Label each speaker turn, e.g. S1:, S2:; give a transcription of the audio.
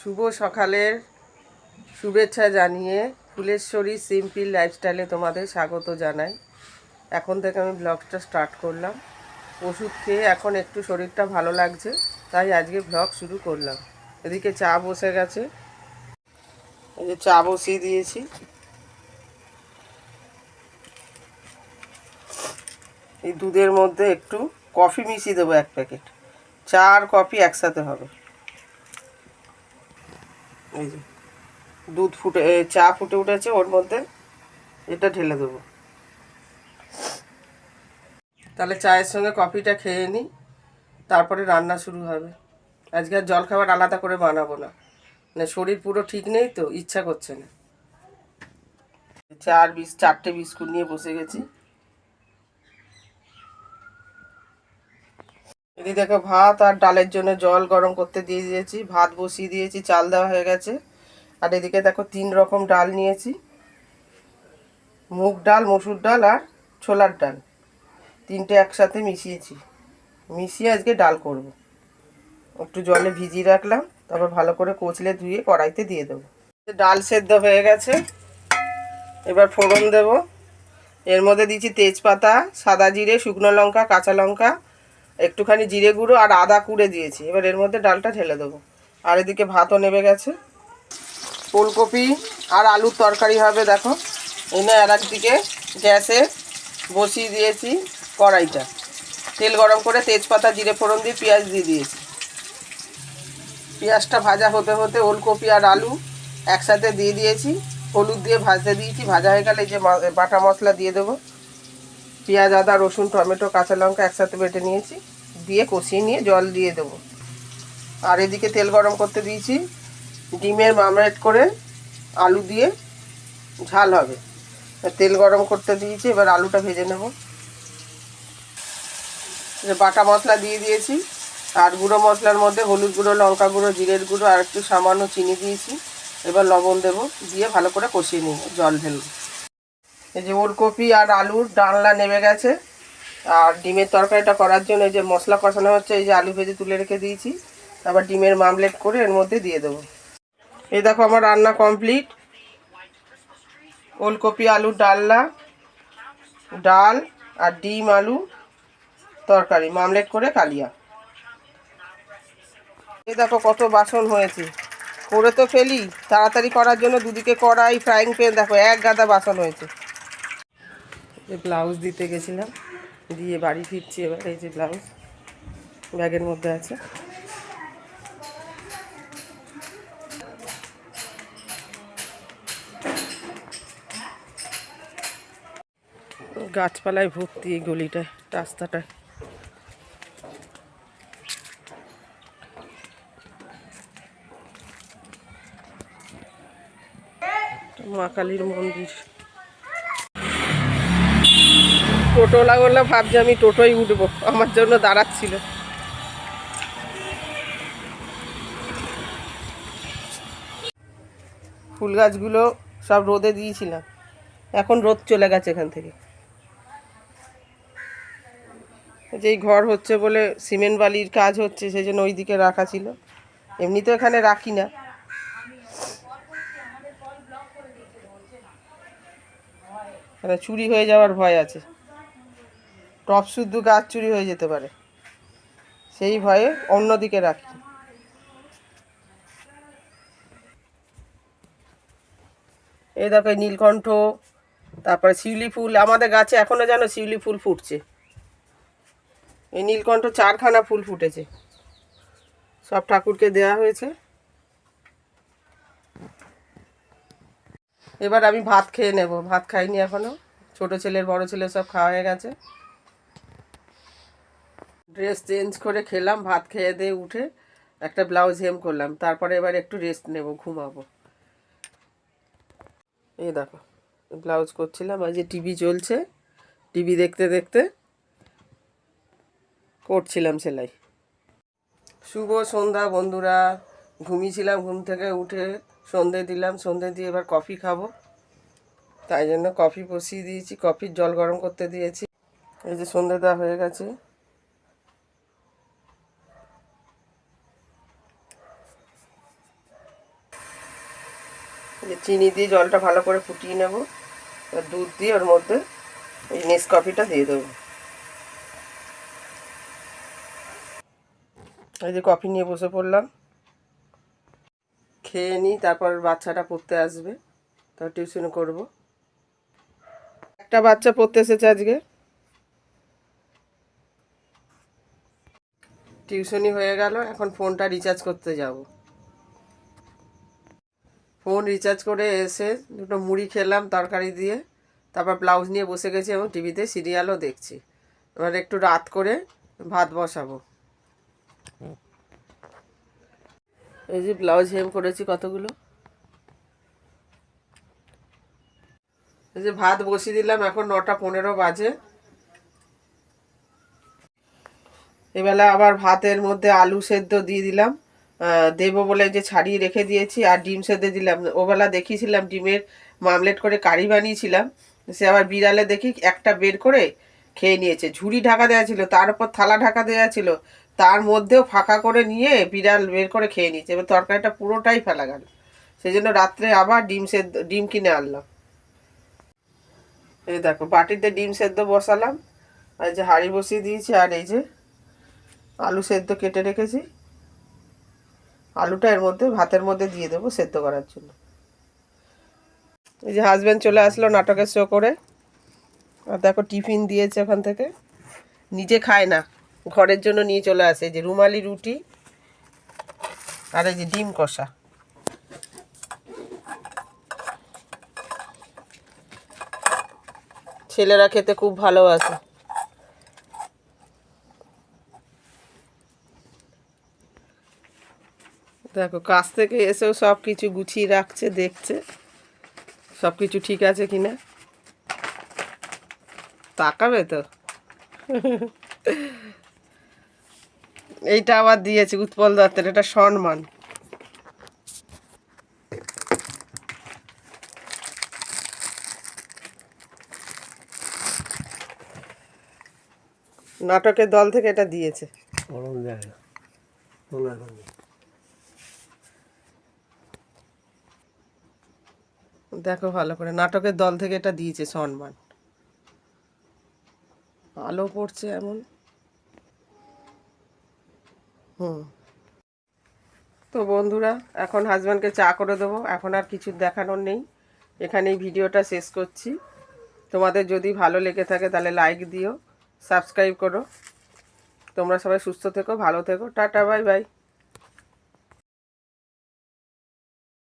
S1: শুভ সকালের শুভেচ্ছা জানিয়ে ফুলেশ্বরী সিম্পল লাইফস্টাইলে তোমাদের স্বাগত জানাই। এখন থেকে আমি ব্লগটা স্টার্ট করলাম। ওষুধ খেয়ে এখন একটু শরীরটা ভালো লাগছে, তাই আজকে ব্লগ শুরু করলাম। এদিকে চা বসে গেছে, এই যে চা বসিয়ে দিয়েছি। এই দুধের মধ্যে একটু কফি মিশিয়ে দেবো, 1 প্যাকেট। চা আর কফি একসাথে হবে। এই যে দুধ ফুটে চা ফুটে উঠেছে, ওর মধ্যে এটা ঢেলে দেবো। তাহলে চায়ের সঙ্গে কফিটা খেয়ে নিই, তারপরে রান্না শুরু হবে। আজকে আর জলখাবার আলাদা করে বানাবো না, মানে শরীর পুরো ঠিক নেই তো, ইচ্ছা করছে না। 4টে বিস্কুট নিয়ে বসে গেছি। এদিকে দেখো ভাত আর ডালের জন্য জল গরম করতে দিয়ে দিয়েছি, ভাত বসিয়ে দিয়েছি, চাল দেওয়া হয়ে গেছে। আর এদিকে দেখো 3 রকম ডাল নিয়েছি, মুগ ডাল, মসুর ডাল আর ছোলার ডাল, 3টে একসাথে মিশিয়ে আজকে ডাল করব। একটু জলে ভিজিয়ে রাখলাম, তারপর ভালো করে কচলে ধুয়ে কড়াইতে দিয়ে দেবো। ডাল সেদ্ধ হয়ে গেছে, এবার ফোড়ন দেব। এর মধ্যে দিচ্ছি তেজপাতা, সাদা জিরে, শুকনো লঙ্কা, কাঁচা লঙ্কা, একটুখানি জিরে গুঁড়ো আর আদা কুড়ে দিয়েছি। এবার এর মধ্যে ডালটা ঢেলে দেবো। আর এদিকে ভাতও নেমে গেছে। ফুলকপি আর আলুর তরকারি হবে। দেখো এনে আর একদিকে গ্যাসে বসিয়ে দিয়েছি কড়াইটা। তেল গরম করে তেজপাতা জিরে ফোড়ন দিয়ে পেঁয়াজ দিয়ে দিয়েছি। পেঁয়াজটা ভাজা হতে হতে ওলকপি আর আলু একসাথে দিয়ে দিয়েছি, হলুদ দিয়ে ভাজতে দিয়েছি। ভাজা হয়ে গেলে এই যে বাটা মশলা দিয়ে দেবো। পেঁয়াজ, আদা, রসুন, টমেটো, কাঁচা লঙ্কা একসাথে বেটে নিয়েছি, দিয়ে কষিয়ে নিয়ে জল দিয়ে দেবো। আর এদিকে তেল গরম করতে দিয়েছি, ডিমের মামলেট করে আলু দিয়ে ঝাল হবে। তেল গরম করতে দিয়েছি, এবার আলুটা ভেজে নেব। বাটা মশলা দিয়ে দিয়েছি, আর গুঁড়ো মশলার মধ্যে হলুদ গুঁড়ো, লঙ্কা গুঁড়ো, জিরের গুঁড়ো আর একটু সামান্য চিনি দিয়েছি। এবার লবণ দেব, দিয়ে ভালো করে কষিয়ে নিব, জল ঢেলব। এই যে ওলকপি আর আলুর ডালনা নেমে গেছে। আর ডিমের তরকারিটা করার জন্য এই যে মশলা কষানো হচ্ছে, এই যে আলু ভেজে তুলে রেখে দিয়েছি, তারপর ডিমের মামলেট করে এর মধ্যে দিয়ে দেবো। এই দেখো আমার রান্না কমপ্লিট। ওলকপি আলুর ডালনা, ডাল আর ডিম আলু তরকারি, মামলেট করে কালিয়া। এই দেখো কত বাসন হয়েছে, করে তো ফেলি তাড়াতাড়ি করার জন্য। দুদিকে কড়াই, ফ্রাইং প্যান, দেখো এক গাদা বাসন হয়েছে। এই ব্লাউজ দিতে গেছিলাম, দিয়ে বাড়ি ফিরছি এবার। এই যে ব্লাউজ ব্যাগের মধ্যে আছে। গাছপালায় ভর্তি এই গলিটায়, রাস্তাটায়। মা কালীর মন্দির। টোটোলা বললে ভাবছি আমি টোটোই উঠবো, আমার জন্য দাঁড়াচ্ছিল। ফুল গাছগুলো সব রোদে দিয়েছিলাম, এখন রোদ চলে গেছে এখান থেকে। যেই ঘর হচ্ছে বলে সিমেন্ট বালির কাজ হচ্ছে, সেই জন্য ওই দিকে রাখা ছিল। এমনি তো এখানে রাখি না। মানে চুরি হয়ে যাওয়ার ভয় আছে, টপ শুদ্ধ গাছ চুরি হয়ে যেতে পারে, সেই ভয়ে অন্যদিকে রাখি। এই দেখো নীলকণ্ঠ, তারপরে শিউলি ফুল। আমাদের গাছে এখনো যেন শিউলি ফুল ফুটছে। এই নীলকণ্ঠ 4খানা ফুল ফুটেছে, সব ঠাকুরকে দেওয়া হয়েছে। এবার আমি ভাত খেয়ে নেব, ভাত খাইনি এখনো। ছোট ছেলের বড় ছেলে সব খাওয়া হয়ে গেছে। ড্রেস চেঞ্জ করে খেলাম, ভাত খেয়ে দিয়ে উঠে একটা ব্লাউজ হেম করলাম, তারপরে এবার একটু রেস্ট নেব, ঘুমাবো। এই দেখো ব্লাউজ করছিলাম, আর যে টিভি চলছে, টিভি দেখতে দেখতে করছিলাম সেলাই। শুভ সন্ধ্যা বন্ধুরা। ঘুমিয়েছিলাম, ঘুম থেকে উঠে সন্ধে দিলাম, সন্ধে দিয়ে এবার কফি খাবো, তাই জন্য কফি বসিয়ে দিয়েছি, কফির জল গরম করতে দিয়েছি। এই যে সন্ধে দেওয়া হয়ে গেছে। যে চিনি দিয়ে জলটা ভালো করে ফুটিয়ে নেব, দুধ দিয়ে ওর মধ্যে এই নেসকফিটা দিয়ে দেবো। এই যে কফি নিয়ে বসে পড়লাম, খেয়ে নিই, তারপর বাচ্চাটা পড়তে আসবে, তারপর টিউশন করব। একটা বাচ্চা পড়তে এসেছে আজকে, টিউশনি হয়ে গেল, এখন ফোনটা রিচার্জ করতে যাব। ফোন রিচার্জ করে এসে দুটো মুড়ি খেলাম তরকারি দিয়ে, তারপর ব্লাউজ নিয়ে বসে গেছি এবং টিভিতে সিরিয়ালও দেখছি। এবার একটু রাত করে ভাত বসাবো। এই যে ব্লাউজ হেম করেছি কতগুলো। এই যে ভাত বসিয়ে দিলাম, এখন 9:15 বাজে। এবেলা আবার ভাতের মধ্যে আলু সেদ্ধ দিয়ে দিলাম, দেবো বলে যে ছাড়িয়ে রেখে দিয়েছি, আর ডিম সেদ্ধ দিলাম। ওবেলা দেখিয়েছিলাম ডিমের মামলেট করে কারি বানিয়েছিলাম, সে আবার বিড়ালে দেখি একটা বের করে খেয়ে নিয়েছে। ঝুড়ি ঢাকা দেওয়া ছিল, তার উপর থালা ঢাকা দেওয়া ছিল, তার মধ্যেও ফাঁকা করে নিয়ে বিড়াল বের করে খেয়ে নিয়েছে। এবার তরকারিটা পুরোটাই ফেলা গেল, সেই জন্য রাত্রে আবার ডিম কিনে আনলাম। এই দেখো বাটিতে ডিম সেদ্ধ বসালাম, আর যে হাঁড়ি বসিয়ে দিয়েছি, আর এই যে আলু সেদ্ধ কেটে রেখেছি, আলুটা এর মধ্যে ভাতের মধ্যে দিয়ে দেবো সেদ্ধ করার জন্য। এই যে হাজব্যান্ড চলে আসলো নাটকের শো করে, আর দেখো টিফিন দিয়েছে ওখান থেকে, নিজে খায় না, ঘরের জন্য নিয়ে চলে আসে। যে রুমালি রুটি আর এই যে ডিম কষা। ছেলেরা খেতে খুব ভালোবাসে। দেখো কাছ থেকে এসেও সব কিছু গুছিয়ে রাখছে, দেখছে সব কিছু ঠিক আছে কিনা, তাকাবে তো। এইটা আবার দিয়েছে উৎপল দত্তের, এটা সম্মান। নাটকের দল থেকে এটা দিয়েছে। দেখো ভালো করে, নাটকের দল থেকে এটা দিয়েছে সম্মান। আলো পড়ছে এমন। তো বন্ধুরা, এখন হাজব্যান্ডকে চা করে দেবো, এখন আর কিছু দেখানোর নেই, এখানেই ভিডিওটা শেষ করছি। তোমাদের যদি ভালো লেগে থাকে তাহলে লাইক দিও, সাবস্ক্রাইব করো। তোমরা সবাই সুস্থ থেকো, ভালো থেকো, টাটা, বাই বাই।